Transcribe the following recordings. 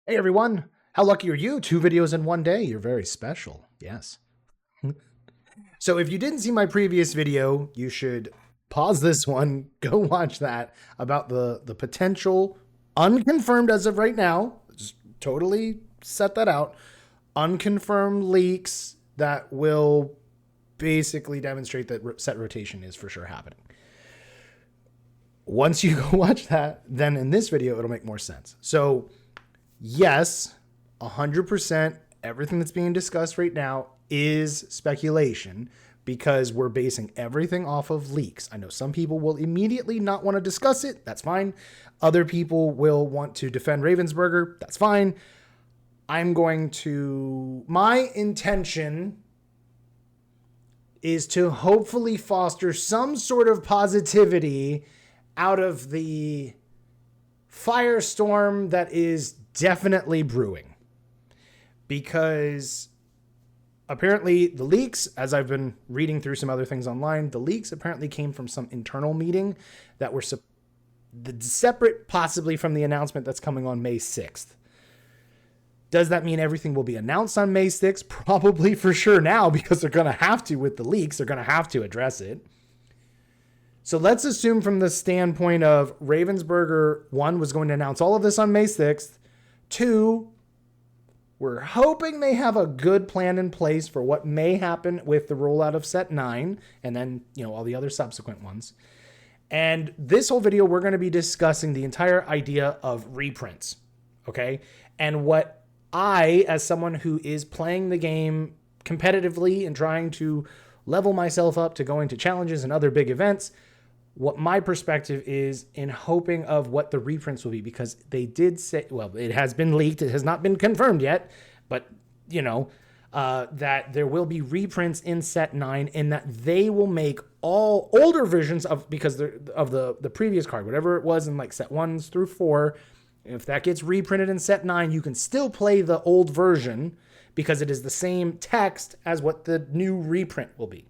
Hey everyone, how lucky are you? 2 videos in one day. You're very special. Yes. So if you didn't see my previous video, you should pause this one, go watch that about the potential, unconfirmed as of right now, just totally set that out, unconfirmed leaks that will basically demonstrate that set rotation is for sure happening. Once you go watch that, then in this video, it'll make more sense. So yes, 100% everything that's being discussed right now is speculation because we're basing everything off of leaks. I know some people will immediately not want to discuss it. That's fine. Other people will want to defend Ravensburger. That's fine. My intention is to hopefully foster some sort of positivity out of the firestorm that is definitely brewing, because apparently the leaks, as I've been reading through some other things online, the leaks apparently came from some internal meeting that were separate possibly from the announcement that's coming on May 6th. Does that mean everything will be announced on May 6th? Probably for sure now, because they're going to have to with the leaks. They're going to have to address it. So let's assume from the standpoint of Ravensburger, 1, was going to announce all of this on May 6th. 2, we're hoping they have a good plan in place for what may happen with the rollout of set 9 and then, all the other subsequent ones. And this whole video, we're going to be discussing the entire idea of reprints. Okay. And what I, as someone who is playing the game competitively and trying to level myself up to going to challenges and other big events, what my perspective is in hoping of what the reprints will be, because they did say, well, it has been leaked. It has not been confirmed yet, but that there will be reprints in set 9 and that they will make all older versions of the previous card, whatever it was in like set 1s through 4. If that gets reprinted in set 9, you can still play the old version because it is the same text as what the new reprint will be.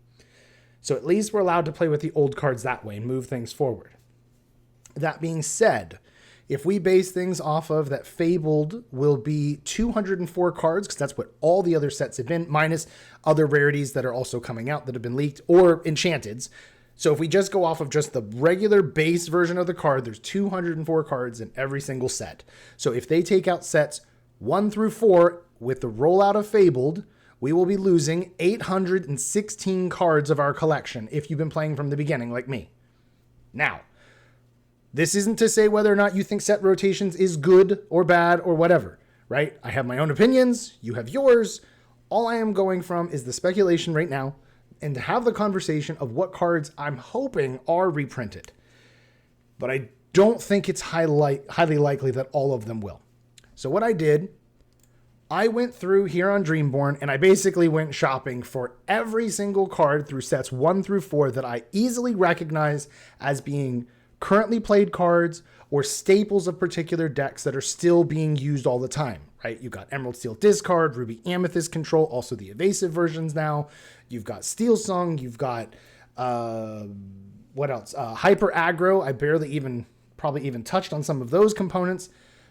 So at least we're allowed to play with the old cards that way and move things forward. That being said, if we base things off of that Fabled will be 204 cards, because that's what all the other sets have been, minus other rarities that are also coming out that have been leaked, or enchanteds. So if we just go off of just the regular base version of the card, there's 204 cards in every single set. So if they take out sets 1 through 4 with the rollout of Fabled, we will be losing 816 cards of our collection if you've been playing from the beginning like me. Now, this isn't to say whether or not you think set rotations is good or bad or whatever, right? I have my own opinions. You have yours. All I am going from is the speculation right now and to have the conversation of what cards I'm hoping are reprinted. But I don't think it's highly likely that all of them will. So what I did, I went through here on Dreamborn and I basically went shopping for every single card through sets 1 through 4 that I easily recognize as being currently played cards or staples of particular decks that are still being used all the time, right? You've got Emerald Steel Discard, Ruby Amethyst Control, also the evasive versions now. You've got Steel Song. You've got, what else? Hyper Aggro. I probably even touched on some of those components.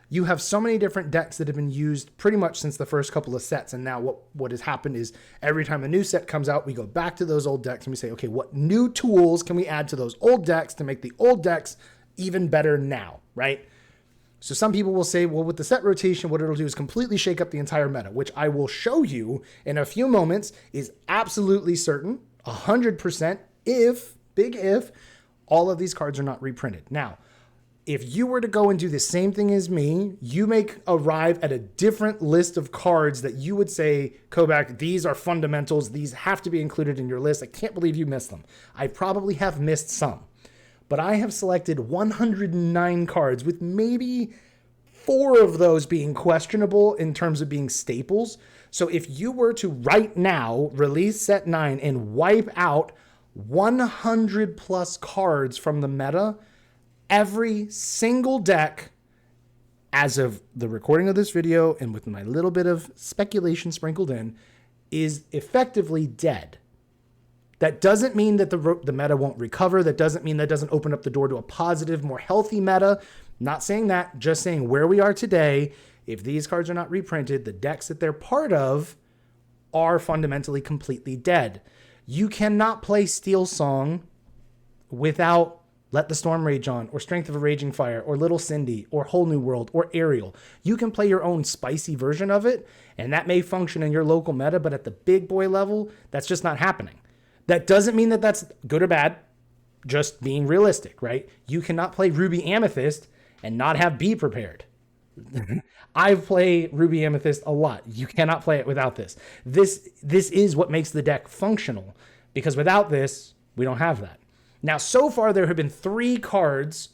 You have so many different decks that have been used pretty much since the first couple of sets. And now what has happened is every time a new set comes out, we go back to those old decks and we say, okay, what new tools can we add to those old decks to make the old decks even better now, right? So some people will say, well, with the set rotation, what it'll do is completely shake up the entire meta, which I will show you in a few moments is absolutely certain, 100%, big if, all of these cards are not reprinted. Now, if you were to go and do the same thing as me, you may arrive at a different list of cards that you would say, KoBaC, these are fundamentals. These have to be included in your list. I can't believe you missed them. I probably have missed some, but I have selected 109 cards with maybe 4 of those being questionable in terms of being staples. So if you were to right now release set 9 and wipe out 100 plus cards from the meta, every single deck, as of the recording of this video and with my little bit of speculation sprinkled in, is effectively dead. That doesn't mean that the meta won't recover. That doesn't mean that doesn't open up the door to a positive, more healthy meta. Not saying that, just saying where we are today If these cards are not reprinted, the decks that they're part of are fundamentally completely dead. You cannot play Steel Song without Let the Storm Rage On, or Strength of a Raging Fire, or Little Cindy, or Whole New World, or Ariel. You can play your own spicy version of it, and that may function in your local meta, but at the big boy level, that's just not happening. That doesn't mean that that's good or bad, just being realistic, right? You cannot play Ruby Amethyst and not have Be Prepared. I've played Ruby Amethyst a lot. You cannot play it without this. This is what makes the deck functional, because without this, we don't have that. Now, so far, there have been 3 cards,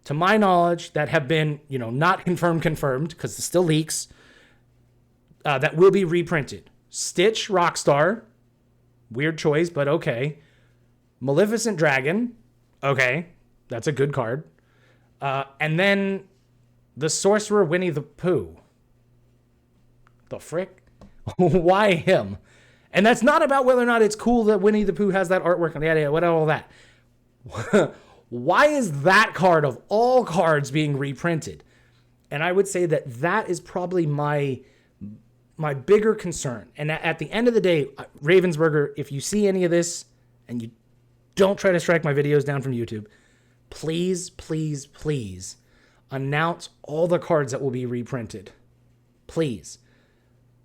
to my knowledge, that have been, not confirmed, because it's still leaks, that will be reprinted. Stitch Rockstar, weird choice, but okay. Maleficent Dragon, okay, that's a good card. And then the Sorcerer Winnie the Pooh. The frick? Why him? And that's not about whether or not it's cool that Winnie the Pooh has that artwork and yada, what all that. Why is that card of all cards being reprinted? And I would say that is probably my bigger concern. And at the end of the day, Ravensburger, if you see any of this and you don't try to strike my videos down from YouTube, please, please, please announce all the cards that will be reprinted. Please.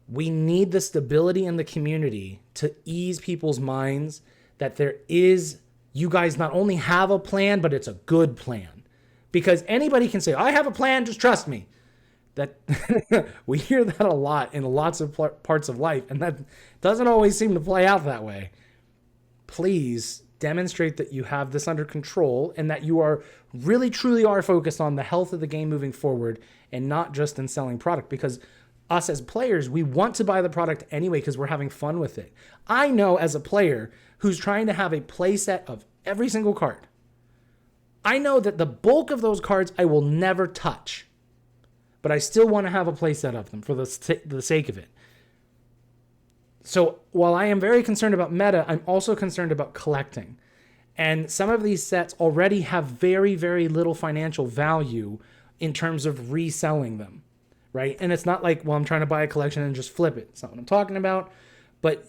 We need the stability in the community to ease people's minds that you guys not only have a plan, but it's a good plan. Because anybody can say, I have a plan, just trust me. That we hear that a lot in lots of parts of life, and that doesn't always seem to play out that way. Please demonstrate that you have this under control and that you are really truly are focused on the health of the game moving forward and not just in selling product, because us as players, we want to buy the product anyway because we're having fun with it. I know as a player who's trying to have a play set of every single card, I know that the bulk of those cards I will never touch, but I still want to have a play set of them for the sake of it. So while I am very concerned about meta, I'm also concerned about collecting. And some of these sets already have very, very little financial value in terms of reselling them, right? And it's not like, well, I'm trying to buy a collection and just flip it. It's not what I'm talking about. But,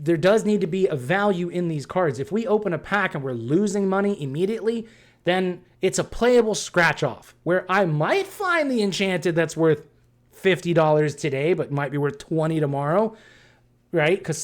there does need to be a value in these cards. If we open a pack and we're losing money immediately, then it's a playable scratch off, where I might find the Enchanted that's worth $50 today, but might be worth $20 tomorrow, right? Because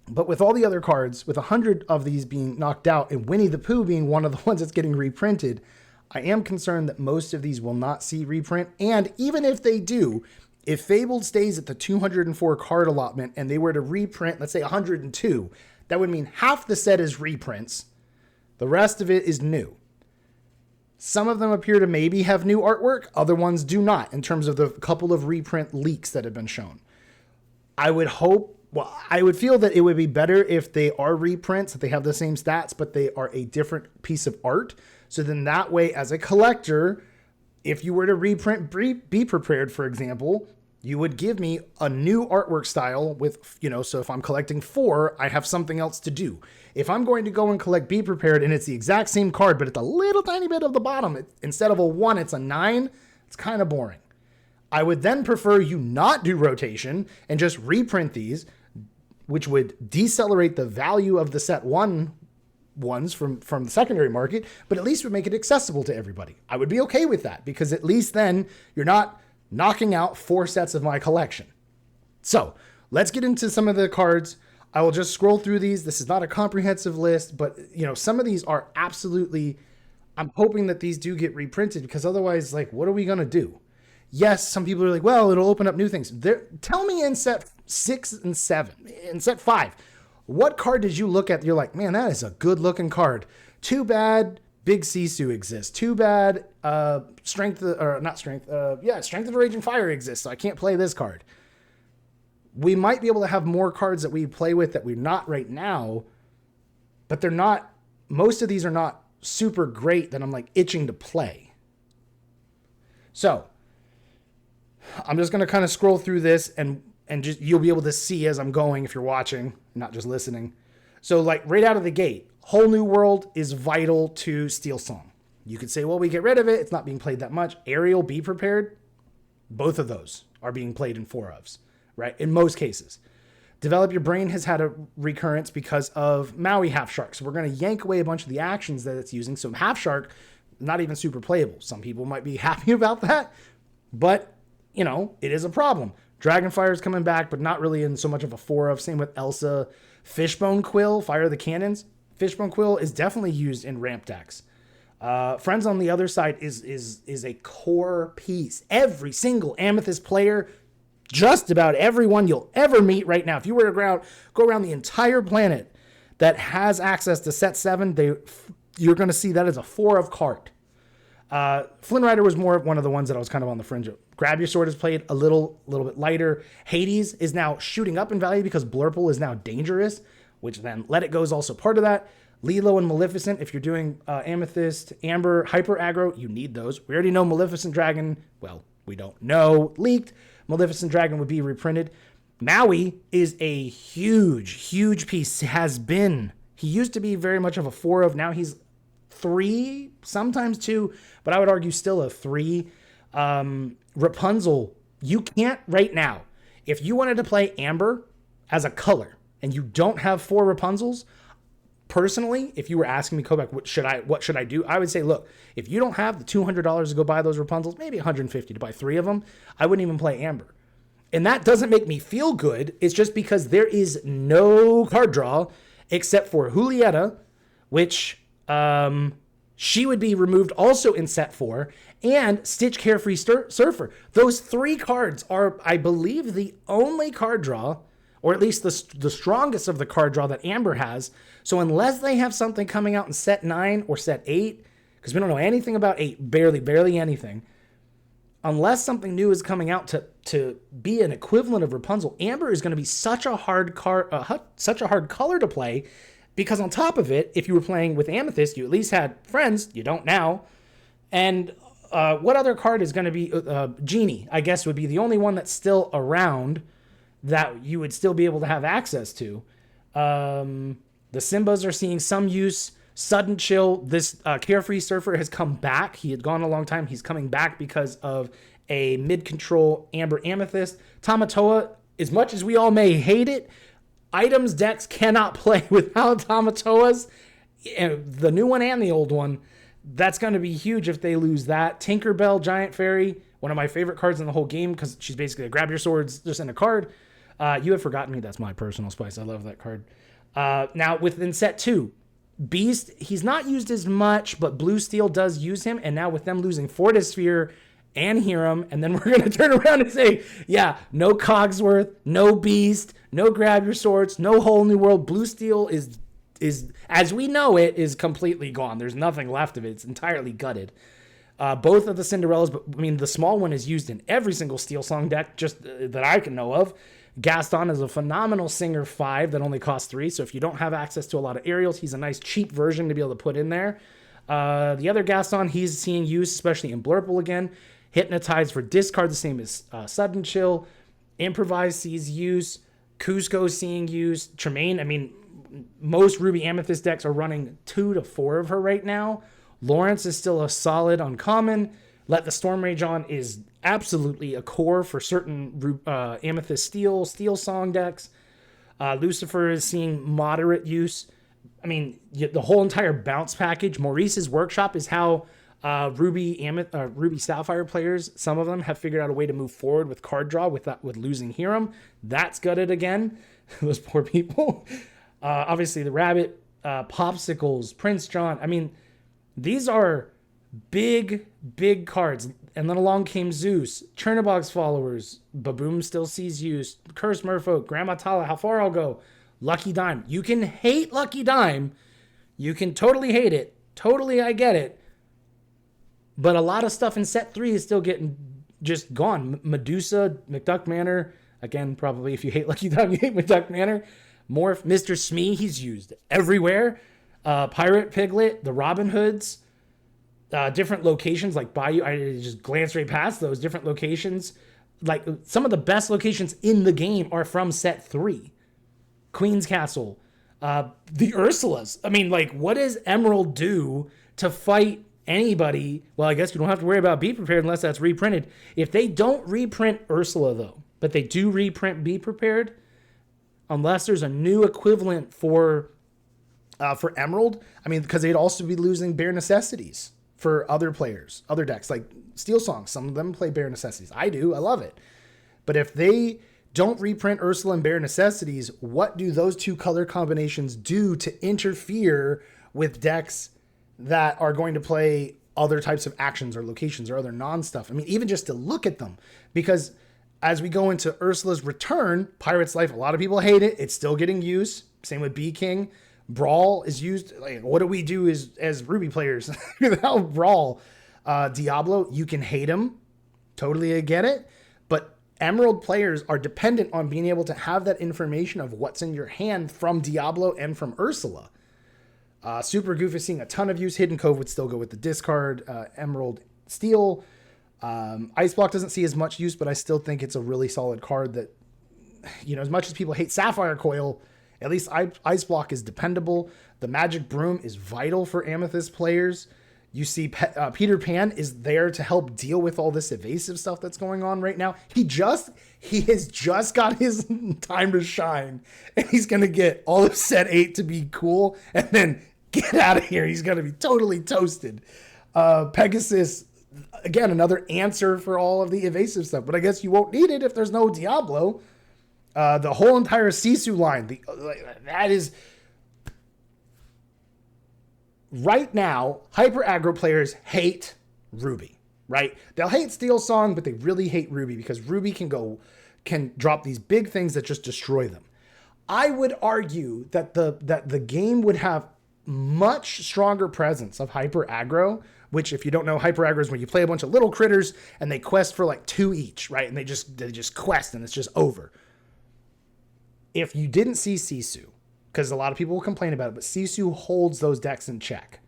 but with all the other cards, with 100 of these being knocked out and Winnie the Pooh being one of the ones that's getting reprinted, I am concerned that most of these will not see reprint. And even if they do, if Fabled stays at the 204 card allotment and they were to reprint, let's say 102, that would mean half the set is reprints. The rest of it is new. Some of them appear to maybe have new artwork. Other ones do not, in terms of the couple of reprint leaks that have been shown. I would feel that it would be better if they are reprints, that they have the same stats, but they are a different piece of art. So then that way, as a collector, if you were to reprint Be Prepared, for example, you would give me a new artwork style with, so if I'm collecting 4, I have something else to do. If I'm going to go and collect Be Prepared and it's the exact same card, but it's a little tiny bit of the bottom, instead of a 1, it's a 9, it's kind of boring. I would then prefer you not do rotation and just reprint these, which would decelerate the value of the set 1 ones from the secondary market, but at least would make it accessible to everybody. I would be okay with that, because at least then you're not knocking out 4 sets of my collection. So let's get into some of the cards. I will just scroll through these. This is not a comprehensive list, but some of these are absolutely, I'm hoping that these do get reprinted, because otherwise, what are we going to do? Yes, some people are like, well, it'll open up new things. Tell me in set 6 and 7, in set 5, what card did you look at? You're like, man, that is a good looking card. Too bad Big Sisu exists. Too bad Strength of the Raging Fire exists, so I can't play this card. We might be able to have more cards that we play with that we're not right now, but they're not, most of these are not super great that I'm itching to play. So I'm just going to kind of scroll through this and just, you'll be able to see as I'm going if you're watching, not just listening. So right out of the gate, Whole New World is vital to Steel Song. You could say, well, we get rid of it. It's not being played that much. Aerial, Be Prepared. Both of those are being played in 4-ofs, right? In most cases. Develop Your Brain has had a recurrence because of Maui Half Shark. So we're going to yank away a bunch of the actions that it's using. So Half Shark, not even super playable. Some people might be happy about that, but, it is a problem. Dragonfire is coming back, but not really in so much of a 4-of. Same with Elsa. Fishbone Quill, Fire the Cannons. Fishbone Quill is definitely used in ramp decks. Friends on the other side is a core piece. Every single Amethyst player, just about everyone you'll ever meet right now, if you were to go around the entire planet that has access to set 7, you're going to see that as a 4-of card. Flynn Rider was more one of the ones that I was kind of on the fringe of. Grab Your Sword is played a little bit lighter. Hades is now shooting up in value because Blurple is now dangerous, which then Let It Go is also part of that. Lilo and Maleficent, if you're doing Amethyst, Amber, Hyper Aggro, you need those. We already know Maleficent Dragon, well, we don't know, leaked. Maleficent Dragon would be reprinted. Maui is a huge piece, has been. He used to be very much of a 4-of, now he's 3, sometimes 2, but I would argue still a 3. Rapunzel, you can't right now. If you wanted to play Amber as a color and you don't have 4 Rapunzels, personally, if you were asking me, KoBaC, what should I do? I would say, look, if you don't have the $200 to go buy those Rapunzels, maybe $150 to buy 3 of them, I wouldn't even play Amber. And that doesn't make me feel good. It's just because there is no card draw except for Julieta, which she would be removed also in set 4, and Stitch Carefree Surfer. Those 3 cards are, I believe, the only card draw, or at least the strongest of the card draw that Amber has. So unless they have something coming out in set 9 or set 8, because we don't know anything about 8, barely anything, unless something new is coming out to be an equivalent of Rapunzel, Amber is going to be such a hard color to play, because on top of it, if you were playing with Amethyst, you at least had Friends. You don't now. And what other card is going to be Genie? I guess would be the only one that's still around that you would still be able to have access to. The Simbas are seeing some use. Sudden Chill, this Carefree Surfer has come back. He had gone a long time. He's coming back because of a mid-control Amber Amethyst. Tamatoa, as much as we all may hate it, items decks cannot play without Tamatoas. The new one and the old one. That's going to be huge if they lose that. Tinkerbell, Giant Fairy, one of my favorite cards in the whole game because she's basically a grab your swords just in a card. You Have Forgotten Me, that's my personal spice. I love that card. Now, within set 2, Beast, he's not used as much, but Blue Steel does use him. And now with them losing Fortisphere and Hiram, and then we're going to turn around and say, yeah, no Cogsworth, no Beast, no Grab Your Swords, no Whole New World. Blue Steel is as we know it, is completely gone. There's nothing left of it. It's entirely gutted. Both of the Cinderellas, but I mean, the small one is used in every single Steel Song deck, just that I can know of. Gaston is a phenomenal Singer 5 that only costs 3. So if you don't have access to a lot of aerials, he's a nice cheap version to be able to put in there. The other Gaston, he's seeing use, especially in Blurple again. Hypnotize for discard, the same as Sudden Chill. Improvise sees use. Cusco seeing use. Tremaine, I mean, most Ruby Amethyst decks are running 2 to 4 of her right now. Lawrence is still a solid uncommon. Let the Storm Rage On is absolutely a core for certain Amethyst Steel Song decks. Lucifer is seeing moderate use. I mean, the whole entire bounce package. Maurice's Workshop is how Ruby Sapphire players, some of them, have figured out a way to move forward with card draw with losing Hiram. That's gutted again. Those poor people. Obviously, the Rabbit, Popsicles, Prince John. I mean, these are big cards. And then along came Zeus, Chernobog's Followers, Baboom still sees use, Curse Merfolk, Grandma Tala, How Far I'll Go, Lucky Dime. You can hate Lucky Dime. You can totally hate it. Totally, I get it. But a lot of stuff in set 3 is still getting just gone. Medusa, McDuck Manor. Again, probably if you hate Lucky Dime, you hate McDuck Manor. Morph, Mr. Smee, he's used everywhere. Pirate Piglet, the Robin Hoods. Different locations like Bayou. I just glanced right past those different locations. Like some of the best locations in the game are from set 3. Queen's Castle, the Ursulas. I mean, like, what does Emerald do to fight anybody, well, I guess you don't have to worry about Be Prepared unless that's reprinted. If they don't reprint Ursula, though, but they do reprint Be Prepared, unless there's a new equivalent for Emerald, I mean, because they'd also be losing Bare Necessities for other players, other decks, like Steel Song. Some of them play Bare Necessities. I do. I love it. But if they don't reprint Ursula and Bare Necessities, what do those two color combinations do to interfere with decks that are going to play other types of actions or locations or other non-stuff? I mean, even just to look at them. Because as we go into Ursula's return, Pirate's Life, a lot of people hate it. It's still getting used. Same with Bee King. Brawl is used. Like, what do we do as Ruby players without Brawl? Diablo, you can hate him. Totally, I get it. But Emerald players are dependent on being able to have that information of what's in your hand from Diablo and from Ursula. Super Goof is seeing a ton of use. Hidden Cove would still go with the discard. Emerald Steel. Ice Block doesn't see as much use, but I still think it's a really solid card that, you know, as much as people hate Sapphire Coil, at least Ice Block is dependable. The Magic Broom is vital for Amethyst players. You see Peter Pan is there to help deal with all this evasive stuff that's going on right now. He has just got his time to shine, and he's going to get all of set 8 to be cool, and then get out of here. He's going to be totally toasted. Pegasus, again, another answer for all of the evasive stuff, but I guess you won't need it if there's no Diablo. The whole entire Sisu line, that is... Right now, hyper aggro players hate Ruby, right? They'll hate Steel Song, but they really hate Ruby because Ruby can drop these big things that just destroy them. I would argue that the game would have much stronger presence of hyper aggro, which, if you don't know, hyper aggro is when you play a bunch of little critters and they quest for like 2 each, right? And they just quest and it's just over. If you didn't see Sisu, because a lot of people will complain about it, but Sisu holds those decks in check.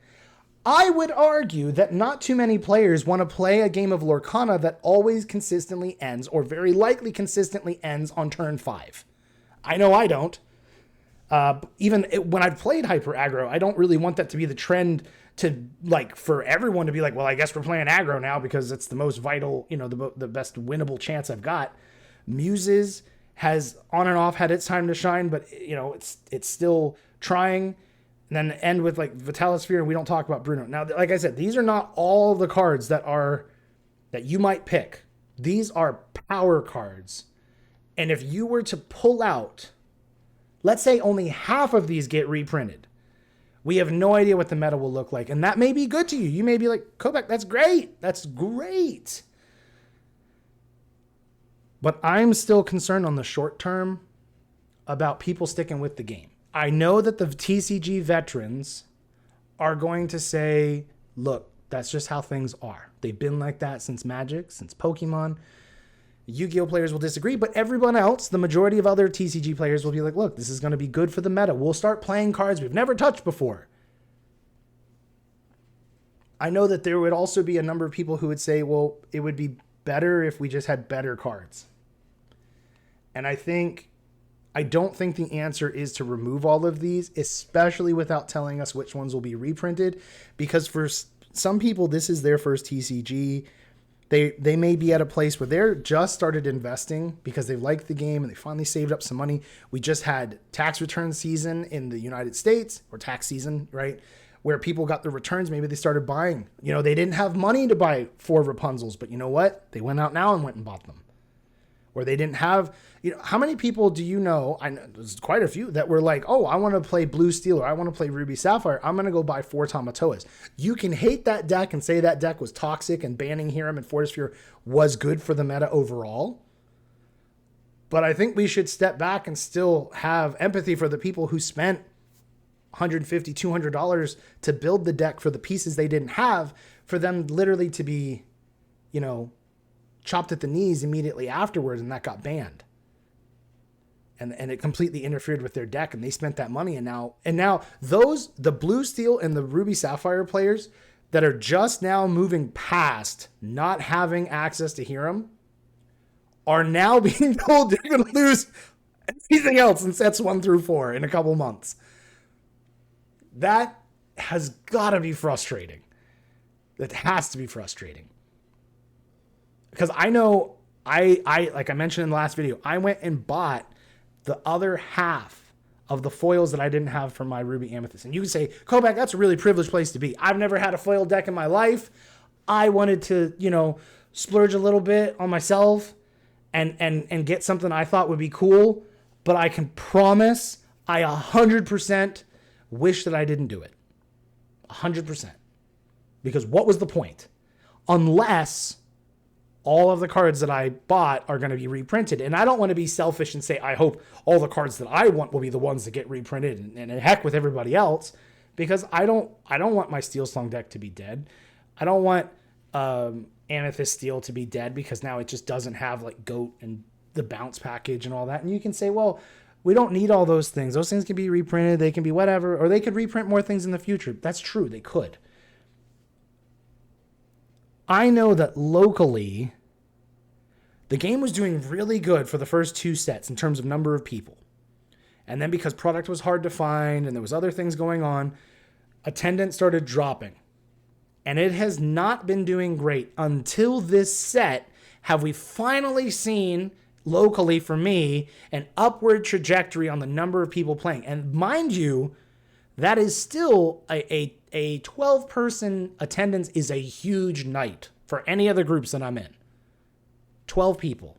I would argue that not too many players want to play a game of Lorcana that always consistently ends, or very likely consistently ends, on turn 5. I know I don't. When I've played hyper aggro, I don't really want that to be the trend to, like, for everyone to be like, well, I guess we're playing aggro now because it's the most vital, you know, the best winnable chance I've got. Muses has on and off had its time to shine, but, you know, it's still trying. And then end with like Vitalisphere, and we don't talk about Bruno. Now, like I said, these are not all the cards that you might pick. These are power cards. And if you were to pull out, let's say only half of these get reprinted, we have no idea what the meta will look like. And that may be good to you. You may be like, KoBaC, that's great. That's great. But I'm still concerned on the short term about people sticking with the game. I know that the TCG veterans are going to say, look, that's just how things are. They've been like that since Magic, since Pokemon. Yu-Gi-Oh players will disagree, but everyone else, the majority of other TCG players, will be like, look, this is going to be good for the meta. We'll start playing cards we've never touched before. I know that there would also be a number of people who would say, well, it would be better if we just had better cards. And I don't think the answer is to remove all of these, especially without telling us which ones will be reprinted, because for some people, this is their first TCG. They may be at a place where they're just started investing because they like the game and they finally saved up some money. We just had tax return season in the United States, or tax season, right? Where people got their returns. Maybe they started buying. You know, they didn't have money to buy 4 Rapunzels, but you know what? They went out now and went and bought them. Or they didn't have, you know, how many people do you know? I know there's quite a few that were like, oh, I want to play Blue Steel, or I want to play Ruby Sapphire. I'm going to go buy 4 Tamatoas. You can hate that deck and say that deck was toxic and banning Hiram and Fortisphere was good for the meta overall. But I think we should step back and still have empathy for the people who spent $150, $200 to build the deck for the pieces they didn't have, for them literally to be, you know, chopped at the knees immediately afterwards, and that got banned. And it completely interfered with their deck, and they spent that money, and now the Blue Steel and the Ruby Sapphire players that are just now moving past not having access to Hiram are now being told they're going to lose anything else in sets 1 through 4 in a couple months. That has got to be frustrating. That has to be frustrating. Because I know I like I mentioned in the last video, I went and bought the other half of the foils that I didn't have for my Ruby Amethyst. And you can say, KoBaC, that's a really privileged place to be. I've never had a foil deck in my life. I wanted to, splurge a little bit on myself and get something I thought would be cool. But I can promise I 100% wish that I didn't do it. 100%. Because what was the point? Unless all of the cards that I bought are going to be reprinted. And I don't want to be selfish and say, I hope all the cards that I want will be the ones that get reprinted and heck with everybody else, because I don't want my Steel Slung deck to be dead. I don't want Amethyst Steel to be dead because now it just doesn't have like GOAT and the bounce package and all that. And you can say, well, we don't need all those things. Those things can be reprinted. They can be whatever, or they could reprint more things in the future. That's true. They could. I know that locally, the game was doing really good for the first 2 sets in terms of number of people. And then because product was hard to find and there was other things going on, attendance started dropping. And it has not been doing great until this set. Have we finally seen, locally for me, an upward trajectory on the number of people playing? And mind you, that is still a 12-person attendance is a huge night for any other groups that I'm in. 12 people.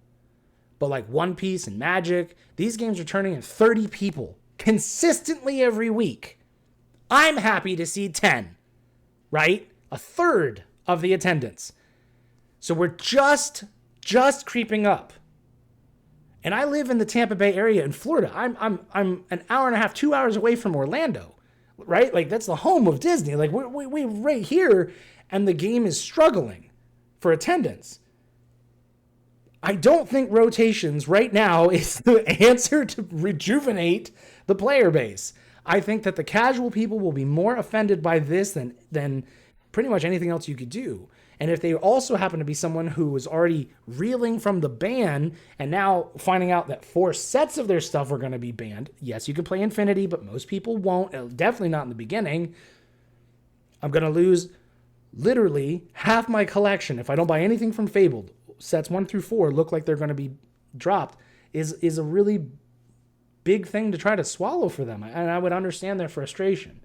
But like One Piece and Magic, these games are turning in 30 people consistently every week. I'm happy to see 10, right? A third of the attendance. So we're just creeping up. And I live in the Tampa Bay area in Florida. I'm an hour and a half, 2 hours away from Orlando, right? Like that's the home of Disney. Like we're right here, and the game is struggling for attendance. I don't think rotations right now is the answer to rejuvenate the player base. I think that the casual people will be more offended by this than pretty much anything else you could do. And if they also happen to be someone who was already reeling from the ban and now finding out that 4 sets of their stuff are going to be banned, yes, you can play Infinity, but most people won't, definitely not in the beginning. I'm going to lose literally half my collection if I don't buy anything from Fabled. Sets 1 through 4 look like they're going to be dropped is a really big thing to try to swallow for them. And I would understand their frustration.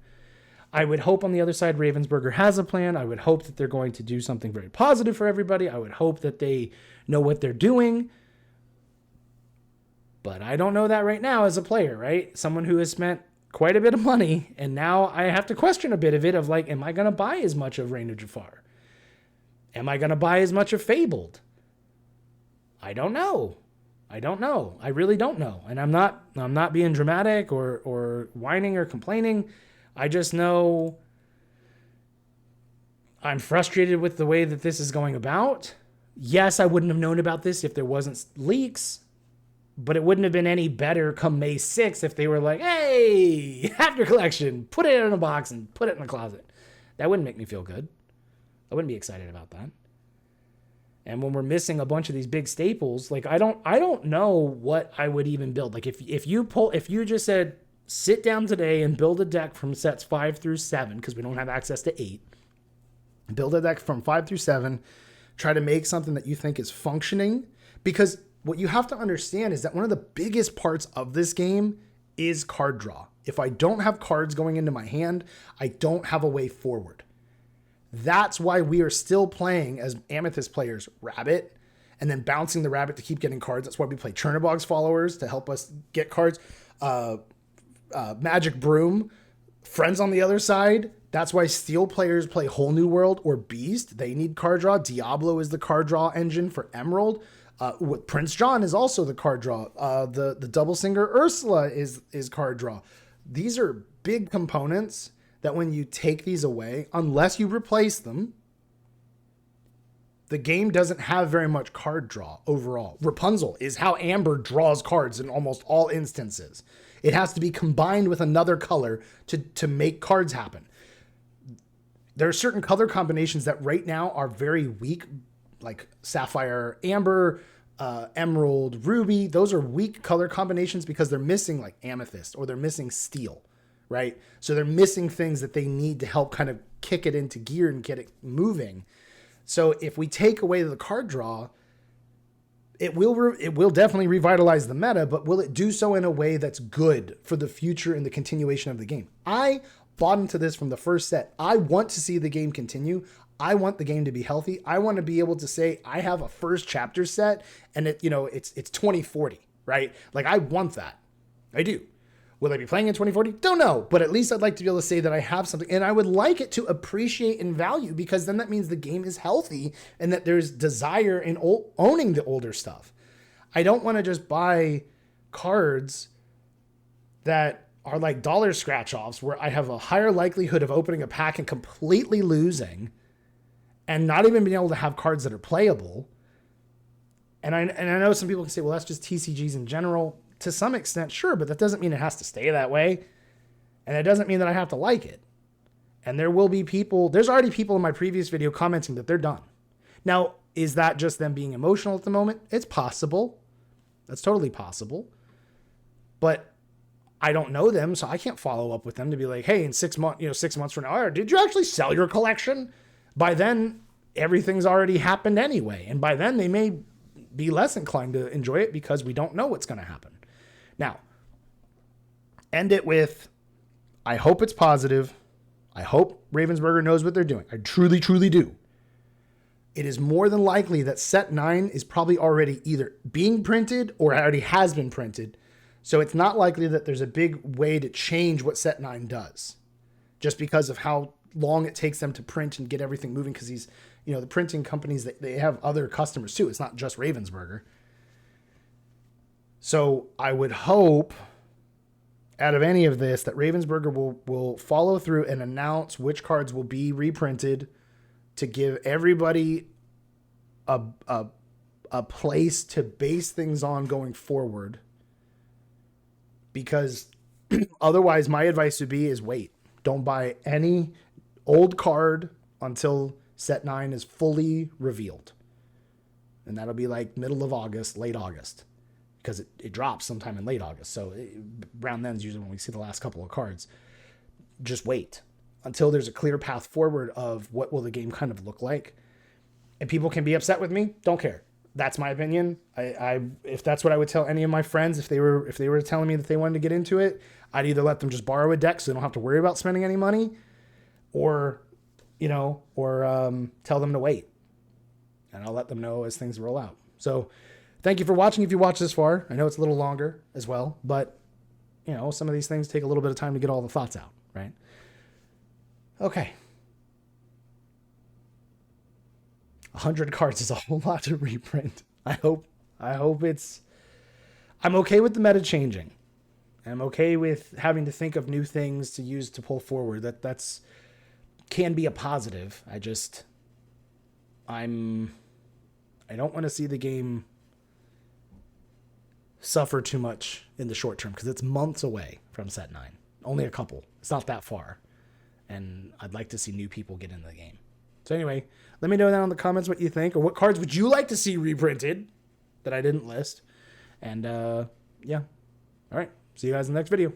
I would hope on the other side Ravensburger has a plan. I would hope that they're going to do something very positive for everybody. I would hope that they know what they're doing. But I don't know that right now as a player, right? Someone who has spent quite a bit of money, and now I have to question a bit of it of like, am I going to buy as much of Reign of Jafar? Am I going to buy as much of Fabled? I don't know. I really don't know. And I'm not being dramatic or whining or complaining. I just know I'm frustrated with the way that this is going about. Yes, I wouldn't have known about this if there wasn't leaks, but it wouldn't have been any better come May 6th if they were like, hey, have your collection, put it in a box and put it in the closet. That wouldn't make me feel good. I wouldn't be excited about that. And when we're missing a bunch of these big staples, like I don't know what I would even build. Like if you just said, sit down today and build a deck from sets 5 through 7, because we don't have access to 8. Build a deck from 5 through 7. Try to make something that you think is functioning. Because what you have to understand is that one of the biggest parts of this game is card draw. If I don't have cards going into my hand, I don't have a way forward. That's why we are still playing as Amethyst players Rabbit and then bouncing the Rabbit to keep getting cards. That's why we play Chernobog's Followers to help us get cards. Magic Broom, Friends on the other side. That's why Steel players play Whole New World or Beast. They need card draw. Diablo is the card draw engine for Emerald. With Prince John is also the card draw. The double singer Ursula is card draw. These are big components that when you take these away, unless you replace them, the game doesn't have very much card draw overall. Rapunzel is how Amber draws cards in almost all instances. It has to be combined with another color to make cards happen. There are certain color combinations that right now are very weak, like Sapphire, Amber, Emerald, Ruby. Those are weak color combinations because they're missing like Amethyst or they're missing Steel, right? So they're missing things that they need to help kind of kick it into gear and get it moving. So if we take away the card draw, it will definitely revitalize the meta, but will it do so in a way that's good for the future and the continuation of the game? I bought into this from the first set. I want to see the game continue. I want the game to be healthy. I want to be able to say I have a first chapter set and it's 2040, right? Like I want that. I do. Will I be playing in 2040? Don't know, but at least I'd like to be able to say that I have something, and I would like it to appreciate in value, because then that means the game is healthy and that there's desire in owning the older stuff. I don't want to just buy cards that are like dollar scratch offs where I have a higher likelihood of opening a pack and completely losing and not even being able to have cards that are playable. And I know some people can say, well, that's just TCGs in general. To some extent, sure, but that doesn't mean it has to stay that way. And it doesn't mean that I have to like it. And there will be people, there's already people in my previous video commenting that they're done. Now, is that just them being emotional at the moment? It's possible. That's totally possible. But I don't know them, so I can't follow up with them to be like, hey, in 6 months, 6 months from now, did you actually sell your collection? By then, everything's already happened anyway. And by then, they may be less inclined to enjoy it because we don't know what's going to happen. Now, end it with, I hope it's positive. I hope Ravensburger knows what they're doing. I truly, truly do. It is more than likely that set 9 is probably already either being printed or already has been printed. So it's not likely that there's a big way to change what set 9 does, just because of how long it takes them to print and get everything moving. Because these, the printing companies, they have other customers too. It's not just Ravensburger. So I would hope out of any of this that Ravensburger will follow through and announce which cards will be reprinted to give everybody a place to base things on going forward. Because otherwise my advice would be is wait. Don't buy any old card until set 9 is fully revealed. And that'll be like middle of August, late August. Because it drops sometime in late August. So around then is usually when we see the last couple of cards. Just wait until there's a clear path forward of what will the game kind of look like. And people can be upset with me. Don't care. That's my opinion. If that's what I would tell any of my friends, if they were telling me that they wanted to get into it, I'd either let them just borrow a deck so they don't have to worry about spending any money, or tell them to wait. And I'll let them know as things roll out. So thank you for watching if you watched this far. I know it's a little longer as well, but, some of these things take a little bit of time to get all the thoughts out, right? Okay. 100 cards is a whole lot to reprint. I hope I'm okay with the meta changing. I'm okay with having to think of new things to use to pull forward. That's can be a positive. I don't want to see the game suffer too much in the short term, because it's months away from set 9. Only a couple. It's not that far. And I'd like to see new people get into the game. So anyway, let me know down in the comments what you think, or what cards would you like to see reprinted that I didn't list. And yeah. All right. See you guys in the next video.